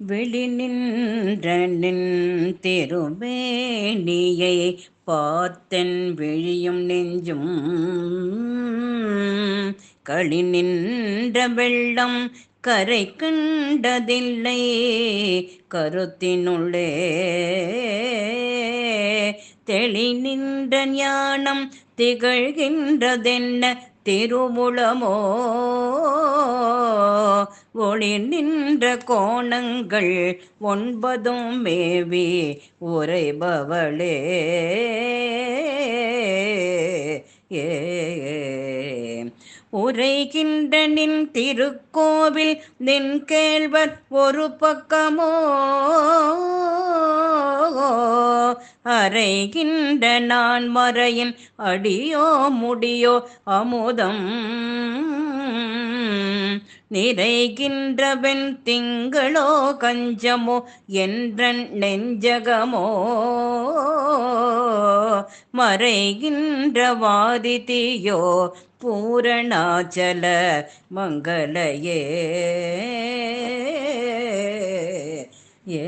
வெளி நின்ற நின் திருமேனியை பார்த்தென் விழியும் நெஞ்சும் களி நின்ற வெள்ளம் கரை கண்டதில்லை கருத்தினுள்ளே தெளி நின்ற ஞானம் திகழ்கின்றதென்ன திருவுளமோ ஒளி நின்ற கோணங்கள் 9 மேவி உரைபவளே ஏ உரைகின்ற நின் திருக்கோவில் நின் கேள்வர் ஒரு பக்கமோ அறைகின்ற நான் மறையின் அடியோ முடியோ அமுதம் நிறைகின்ற வெண் திங்களோ கஞ்சமோ என்றன் நெஞ்சகமோ மறைகின்ற வாதிதியோ பூரணாச்சல மங்களயே ஏ